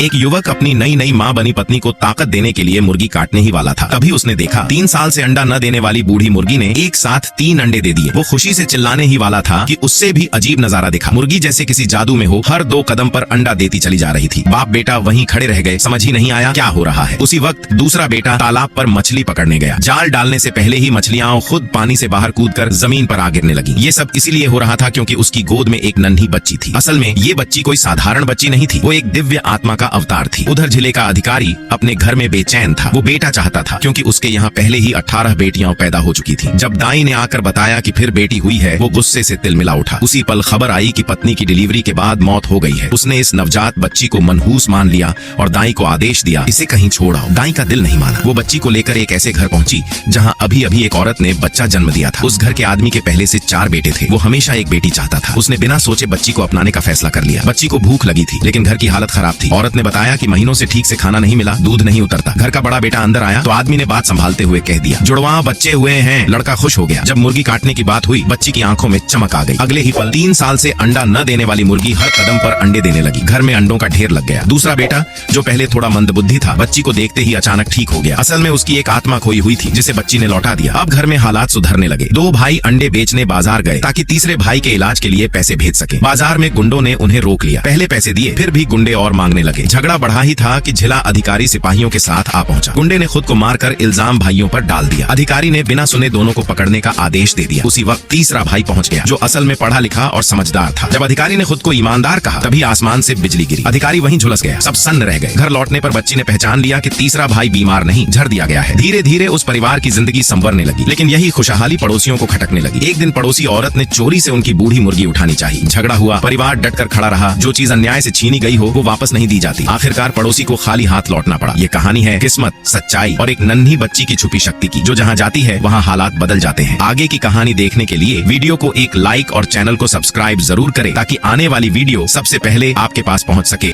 एक युवक अपनी नई नई माँ बनी पत्नी को ताकत देने के लिए मुर्गी काटने ही वाला था, तभी उसने देखा 3 साल से अंडा न देने वाली बूढ़ी मुर्गी ने एक साथ 3 अंडे दे दिए। वो खुशी से चिल्लाने ही वाला था कि उससे भी अजीब नजारा दिखा। मुर्गी जैसे किसी जादू में हो हर 2 कदम पर अंडा देती चली जा रही थी। बाप बेटा वहीं खड़े रह गए, समझ ही नहीं आया क्या हो रहा है। उसी वक्त दूसरा बेटा तालाब पर मछली पकड़ने गया। जाल डालने से पहले ही मछलियां खुद पानी से बाहर कूदकर जमीन पर आ गिरने लगी। ये सब इसीलिए हो रहा था क्योंकि उसकी गोद में एक नन्ही बच्ची थी। असल में ये बच्ची कोई साधारण बच्ची नहीं थी, वो एक दिव्य आत्मा का अवतार थी। उधर जिले का अधिकारी अपने घर में बेचैन था। वो बेटा चाहता था क्योंकि उसके यहाँ पहले ही 18 बेटियां पैदा हो चुकी थी। जब दाई ने आकर बताया कि फिर बेटी हुई है, वो गुस्से से तिलमिला उठा। उसी पल खबर आई कि पत्नी की डिलीवरी के बाद मौत हो गई है। उसने इस नवजात बच्ची को मनहूस मान लिया और दाई को आदेश दिया, इसे कहीं छोड़ आओ। दाई का दिल नहीं माना। वो बच्ची को लेकर एक ऐसे घर पहुंची जहाँ अभी अभी एक औरत ने बच्चा जन्म दिया था। उस घर के आदमी के पहले से 4 बेटे थे। वो हमेशा एक बेटी चाहता था। उसने बिना सोचे बच्ची को अपनाने का फैसला कर लिया। बच्ची को भूख लगी थी लेकिन घर की हालत खराब थी। औरत ने बताया कि महीनों से ठीक से खाना नहीं मिला, दूध नहीं उतरता। घर का बड़ा बेटा अंदर आया तो आदमी ने बात संभालते हुए कह दिया, जुड़वा बच्चे हुए हैं। लड़का खुश हो गया। जब मुर्गी काटने की बात हुई, बच्ची की आंखों में चमक आ गई। अगले ही पल 3 साल से अंडा न देने वाली मुर्गी हर कदम पर अंडे देने लगी। घर में अंडों का ढेर लग गया। दूसरा बेटा जो पहले थोड़ा मंदबुद्धि था, बच्ची को देखते ही अचानक ठीक हो गया। असल में उसकी एक आत्मा खोई हुई थी जिसे बच्ची ने लौटा दिया। अब घर में हालात सुधरने लगे। 2 भाई अंडे बेचने बाजार गए ताकि तीसरे भाई के इलाज के लिए पैसे भेज सके। बाजार में गुंडों ने उन्हें रोक लिया। पहले पैसे दिए, फिर भी गुंडे और मांगने लगे। झगड़ा बढ़ा ही था कि जिला अधिकारी सिपाहियों के साथ आ पहुंचा। गुंडे ने खुद को मारकर इल्जाम भाइयों पर डाल दिया। अधिकारी ने बिना सुने दोनों को पकड़ने का आदेश दे दिया। उसी वक्त तीसरा भाई पहुंच गया जो असल में पढ़ा लिखा और समझदार था। जब अधिकारी ने खुद को ईमानदार कहा, तभी आसमान से बिजली गिरी। अधिकारी वहीं झुलस गया। सब सन्न रह गए। घर लौटने पर बच्ची ने पहचान लिया कि तीसरा भाई बीमार नहीं, झड़ दिया गया है। धीरे धीरे उस परिवार की जिंदगी संवरने लगी। लेकिन यही खुशहाली पड़ोसियों को खटकने लगी। एक दिन पड़ोसी औरत ने चोरी से उनकी बूढ़ी मुर्गी उठानी चाहिए। झगड़ा हुआ, परिवार डटकर खड़ा रहा। जो चीज अन्याय से छीनी गई हो वो वापस नहीं दी जाती। आखिरकार पड़ोसी को खाली हाथ लौटना पड़ा। ये कहानी है किस्मत, सच्चाई और एक नन्ही बच्ची की छुपी शक्ति की, जो जहाँ जाती है वहाँ हालात बदल जाते हैं। आगे की कहानी देखने के लिए वीडियो को एक लाइक और चैनल को सब्सक्राइब जरूर करें ताकि आने वाली वीडियो सबसे पहले आपके पास पहुँच सके।